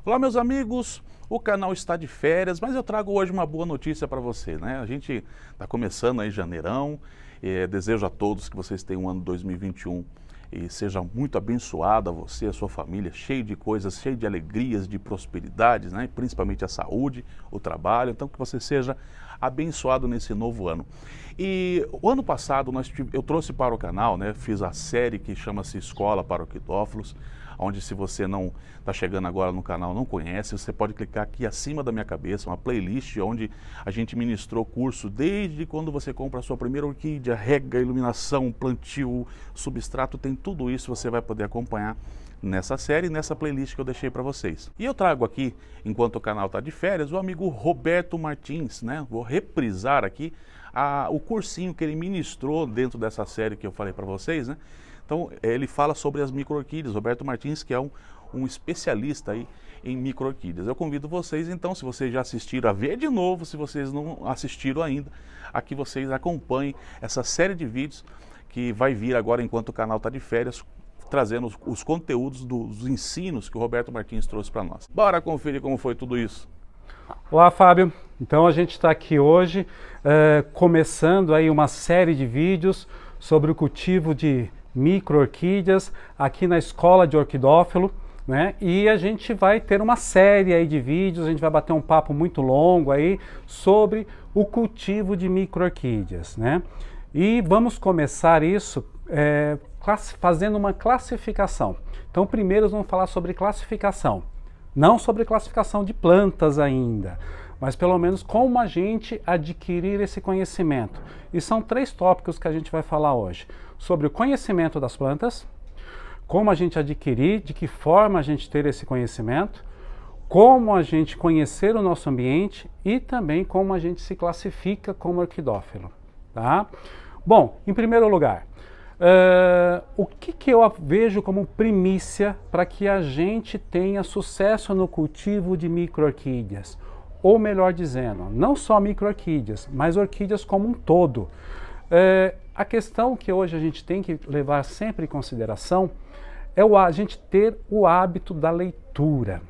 Olá, meus amigos, o canal está de férias, mas eu trago hoje uma boa notícia para você, né? A gente está começando aí janeirão, desejo a todos que vocês tenham um ano 2021 e seja muito abençoado a você, a sua família, cheio de coisas, cheio de alegrias, de prosperidades, né? Principalmente a saúde, o trabalho, então que você seja abençoado nesse novo ano. E o ano passado eu trouxe para o canal, né? Fiz a série que chama-se Escola para Orquidófilos, onde se você não está chegando agora no canal, não conhece, você pode clicar aqui acima da minha cabeça, uma playlist onde a gente ministrou curso desde quando você compra a sua primeira orquídea, rega, iluminação, plantio, substrato, tem tudo isso, você vai poder acompanhar nessa série, nessa playlist que eu deixei para vocês. E eu trago aqui, enquanto o canal está de férias, o amigo Roberto Martins, né? Vou reprisar aqui o cursinho que ele ministrou dentro dessa série que eu falei para vocês, né? Então, ele fala sobre as micro-orquídeas, Roberto Martins, que é um especialista aí em micro-orquídeas. Eu convido vocês, então, se vocês já assistiram, a ver de novo, se vocês não assistiram ainda, a que vocês acompanhem essa série de vídeos que vai vir agora enquanto o canal está de férias, trazendo os conteúdos dos ensinos que o Roberto Martins trouxe para nós. Bora conferir como foi tudo isso. Olá, Fábio. Então a gente está aqui hoje começando aí uma série de vídeos sobre o cultivo de micro-orquídeas aqui na Escola de Orquidófilo, né? E a gente vai ter uma série aí de vídeos, a gente vai bater um papo muito longo aí sobre o cultivo de micro-orquídeas, né? E vamos começar isso fazendo uma classificação. Então primeiro vamos falar sobre classificação, não sobre classificação de plantas ainda, mas pelo menos como a gente adquirir esse conhecimento. E são 3 tópicos que a gente vai falar hoje. Sobre o conhecimento das plantas, como a gente adquirir, de que forma a gente ter esse conhecimento, como a gente conhecer o nosso ambiente e também como a gente se classifica como orquidófilo. Tá? Bom, em primeiro lugar, o que eu vejo como primícia para que a gente tenha sucesso no cultivo de micro-orquídeas? Ou melhor dizendo, não só micro-orquídeas, mas orquídeas como um todo. A questão que hoje a gente tem que levar sempre em consideração é a gente ter o hábito da leitura,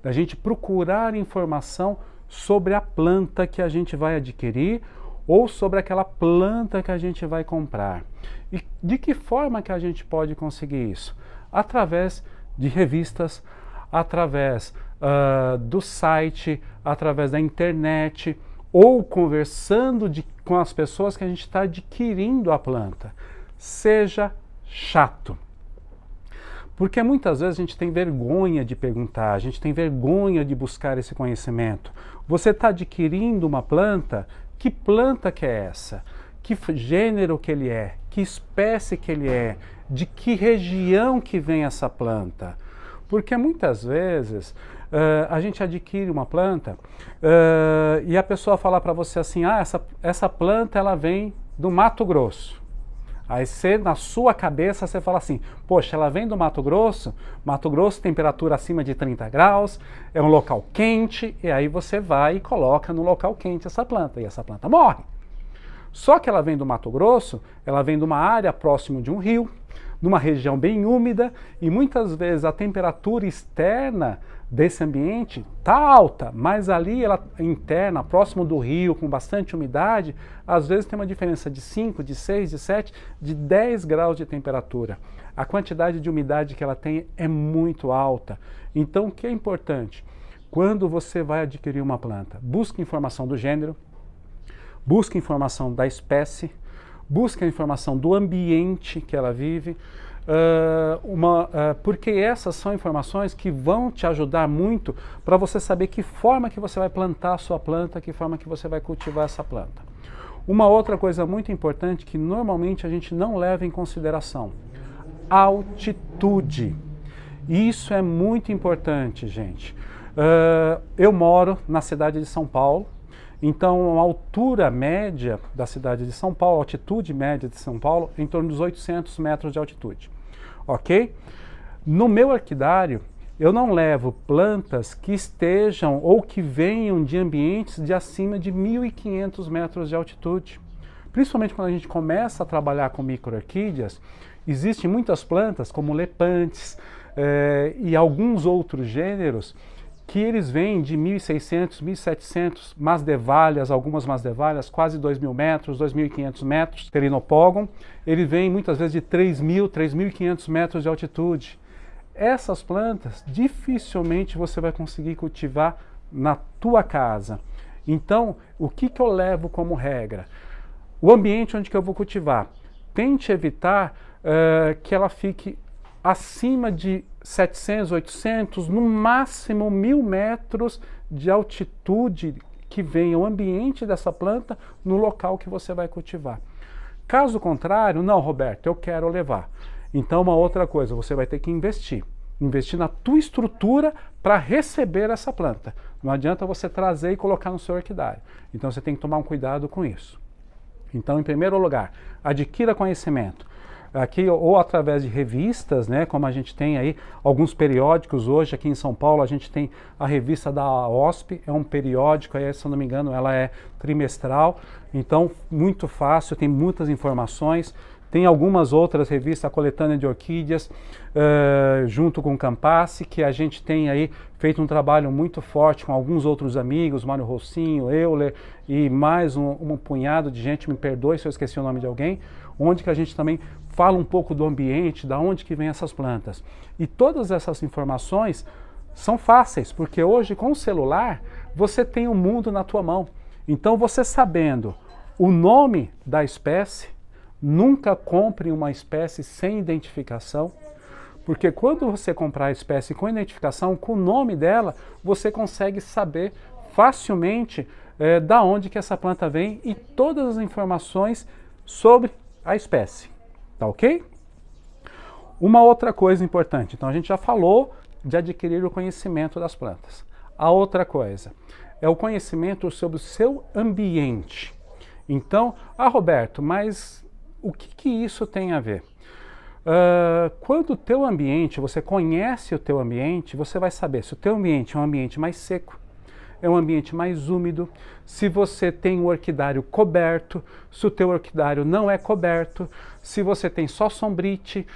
da gente procurar informação sobre a planta que a gente vai adquirir ou sobre aquela planta que a gente vai comprar. E de que forma que a gente pode conseguir isso? Através de revistas, através do site, através da internet, ou conversando com as pessoas que a gente está adquirindo a planta. Seja chato. Porque muitas vezes a gente tem vergonha de perguntar, a gente tem vergonha de buscar esse conhecimento. Você está adquirindo uma planta, que planta que é essa? Que gênero que ele é? Que espécie que ele é? De que região que vem essa planta? Porque muitas vezes a gente adquire uma planta e a pessoa fala para você assim, essa planta ela vem do Mato Grosso. Aí você, na sua cabeça, você fala assim, poxa, ela vem do Mato Grosso, temperatura acima de 30 graus, é um local quente, e aí você vai e coloca no local quente essa planta, e essa planta morre. Só que ela vem do Mato Grosso, ela vem de uma área próximo de um rio, numa região bem úmida, e muitas vezes a temperatura externa desse ambiente está alta, mas ali ela interna, próximo do rio, com bastante umidade, às vezes tem uma diferença de 5, de 6, de 7, de 10 graus de temperatura. A quantidade de umidade que ela tem é muito alta. Então o que é importante? Quando você vai adquirir uma planta, busque informação do gênero, busque informação da espécie, busque a informação do ambiente que ela vive, porque essas são informações que vão te ajudar muito para você saber que forma que você vai plantar a sua planta, que forma que você vai cultivar essa planta. Uma outra coisa muito importante que normalmente a gente não leva em consideração, altitude. Isso é muito importante, gente. Eu moro na cidade de São Paulo, então a altura média da cidade de São Paulo, a altitude média de São Paulo, é em torno dos 800 metros de altitude. Ok? No meu orquidário, eu não levo plantas que estejam ou que venham de ambientes de acima de 1.500 metros de altitude. Principalmente quando a gente começa a trabalhar com micro-orquídeas, existem muitas plantas, como lepantes e alguns outros gêneros, que eles vêm de 1.600, 1.700 masdevalhas, algumas masdevalhas, quase 2.000 metros, 2.500 metros, Pterinopogon. Ele vem muitas vezes de 3.000, 3.500 metros de altitude. Essas plantas dificilmente você vai conseguir cultivar na tua casa. Então, o que eu levo como regra? O ambiente onde que eu vou cultivar. Tente evitar que ela fique acima de 700, 800, no máximo 1.000 metros de altitude que venha o ambiente dessa planta no local que você vai cultivar. Caso contrário, não, Roberto, eu quero levar. Então, uma outra coisa, você vai ter que investir. Investir na tua estrutura para receber essa planta. Não adianta você trazer e colocar no seu orquidário. Então, você tem que tomar um cuidado com isso. Então, em primeiro lugar, adquira conhecimento. Aqui, ou através de revistas, né, como a gente tem aí alguns periódicos hoje aqui em São Paulo, a gente tem a revista da OSP, é um periódico, aí, se eu não me engano, ela é trimestral, então muito fácil, tem muitas informações. Tem algumas outras revistas, a Coletânea de Orquídeas, junto com o Campassi, que a gente tem aí feito um trabalho muito forte com alguns outros amigos, Mário Rocinho, Euler e mais um punhado de gente, me perdoe se eu esqueci o nome de alguém, onde que a gente também fala um pouco do ambiente, da onde que vem essas plantas. E todas essas informações são fáceis, porque hoje com o celular você tem o mundo na tua mão. Então você sabendo o nome da espécie, nunca compre uma espécie sem identificação, porque quando você comprar a espécie com identificação, com o nome dela, você consegue saber facilmente da onde que essa planta vem e todas as informações sobre a espécie, tá ok? Uma outra coisa importante, então a gente já falou de adquirir o conhecimento das plantas. A outra coisa é o conhecimento sobre o seu ambiente. Então, Roberto, mas o que isso tem a ver? Quando o teu ambiente, você conhece o teu ambiente, você vai saber se o teu ambiente é um ambiente mais seco, é um ambiente mais úmido, se você tem um orquidário coberto, se o teu orquidário não é coberto, se você tem só sombrite,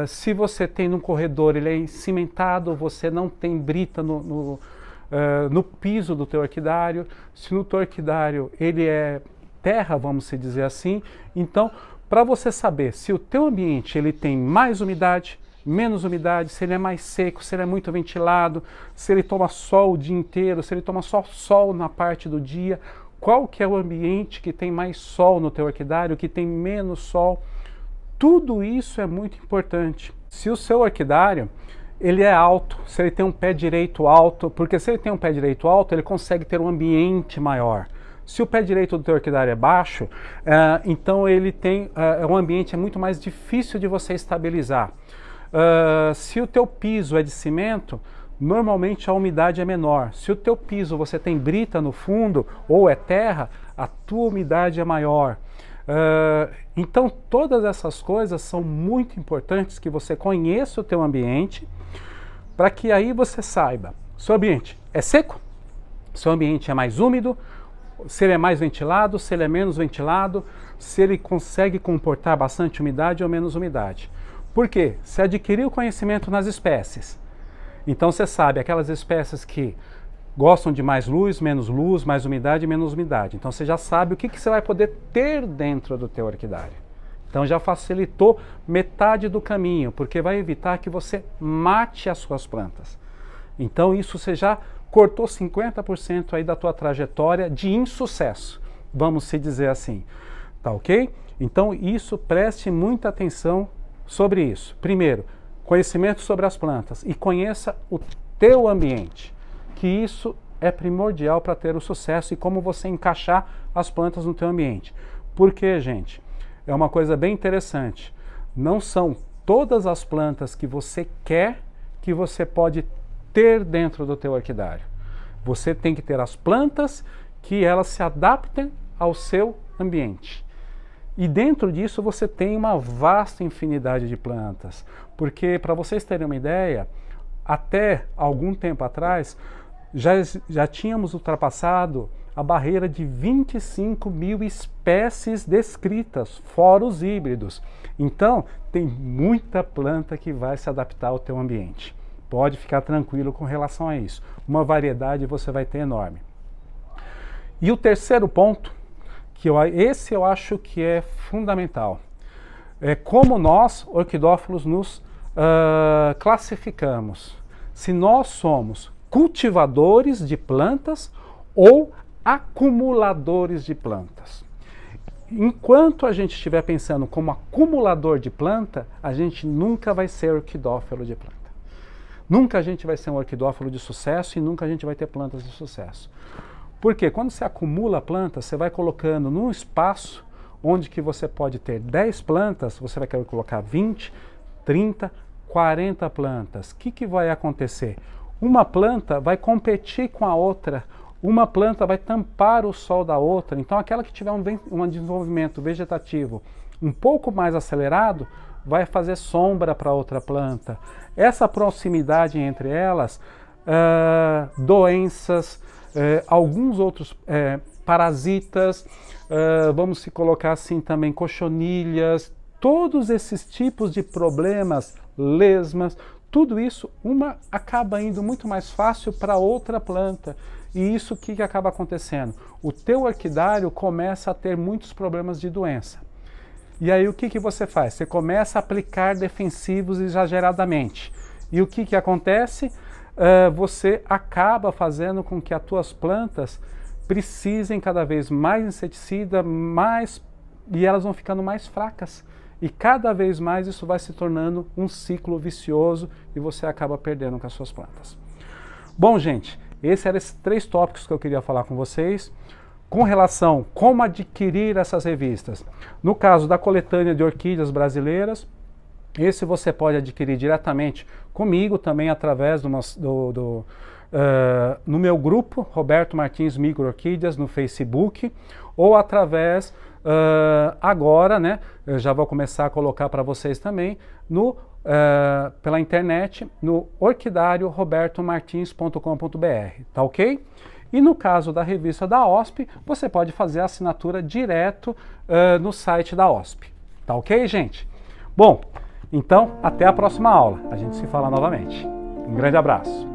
se você tem num corredor, ele é cimentado, você não tem brita no piso do teu orquidário, se no teu orquidário ele é terra, vamos dizer assim. Então, para você saber se o teu ambiente ele tem mais umidade, menos umidade, se ele é mais seco, se ele é muito ventilado, se ele toma sol o dia inteiro, se ele toma só sol na parte do dia, qual que é o ambiente que tem mais sol no teu orquidário, que tem menos sol, tudo isso é muito importante. Se o seu orquidário ele é alto, se ele tem um pé direito alto, porque se ele tem um pé direito alto, ele consegue ter um ambiente maior. Se o pé direito do teu orquidário é baixo, então ele tem um ambiente muito mais difícil de você estabilizar. Se o teu piso é de cimento, normalmente a umidade é menor. Se o teu piso você tem brita no fundo ou é terra, a tua umidade é maior. Então todas essas coisas são muito importantes que você conheça o teu ambiente, para que aí você saiba, seu ambiente é seco, seu ambiente é mais úmido, se ele é mais ventilado, se ele é menos ventilado, se ele consegue comportar bastante umidade ou menos umidade. Por quê? Você adquiriu conhecimento nas espécies. Então você sabe aquelas espécies que gostam de mais luz, mais umidade, menos umidade. Então você já sabe o que você vai poder ter dentro do teu orquidário. Então já facilitou metade do caminho, porque vai evitar que você mate as suas plantas. Então isso você já cortou 50% aí da tua trajetória de insucesso, vamos se dizer assim, tá ok? Então isso, preste muita atenção sobre isso. Primeiro, conhecimento sobre as plantas e conheça o teu ambiente, que isso é primordial para ter o sucesso e como você encaixar as plantas no teu ambiente. Porque, gente, é uma coisa bem interessante, não são todas as plantas que você quer que você pode ter dentro do teu orquidário. Você tem que ter as plantas que elas se adaptem ao seu ambiente. E dentro disso você tem uma vasta infinidade de plantas. Porque, para vocês terem uma ideia, até algum tempo atrás, já tínhamos ultrapassado a barreira de 25.000 espécies descritas, fora os híbridos. Então, tem muita planta que vai se adaptar ao teu ambiente. Pode ficar tranquilo com relação a isso. Uma variedade você vai ter enorme. E o terceiro ponto, esse eu acho que é fundamental, é como nós, orquidófilos, nos classificamos. Se nós somos cultivadores de plantas ou acumuladores de plantas. Enquanto a gente estiver pensando como acumulador de planta, a gente nunca vai ser orquidófilo de planta. Nunca a gente vai ser um orquidófilo de sucesso e nunca a gente vai ter plantas de sucesso. Porque quando você acumula plantas, você vai colocando num espaço onde que você pode ter 10 plantas, você vai querer colocar 20, 30, 40 plantas. O que vai acontecer? Uma planta vai competir com a outra, uma planta vai tampar o sol da outra, então aquela que tiver um desenvolvimento vegetativo um pouco mais acelerado, vai fazer sombra para outra planta. Essa proximidade entre elas, doenças, alguns outros parasitas, vamos se colocar assim também, cochonilhas, todos esses tipos de problemas, lesmas, tudo isso, uma acaba indo muito mais fácil para outra planta. E isso o que acaba acontecendo? O teu orquidário começa a ter muitos problemas de doença. E aí o que você faz? Você começa a aplicar defensivos exageradamente. E o que acontece? Você acaba fazendo com que as tuas plantas precisem cada vez mais inseticida, e elas vão ficando mais fracas. E cada vez mais isso vai se tornando um ciclo vicioso e você acaba perdendo com as suas plantas. Bom, gente, esses eram esses 3 tópicos que eu queria falar com vocês. Com relação a como adquirir essas revistas. No caso da coletânea de orquídeas brasileiras, esse você pode adquirir diretamente comigo, também através no meu grupo, Roberto Martins Micro Orquídeas, no Facebook, ou através, agora, né, eu já vou começar a colocar para vocês também, pela internet, no orquidáriorobertomartins.com.br, tá ok? E no caso da revista da OSP, você pode fazer a assinatura direto no site da OSP, tá ok, gente? Bom, então, até a próxima aula. A gente se fala novamente. Um grande abraço.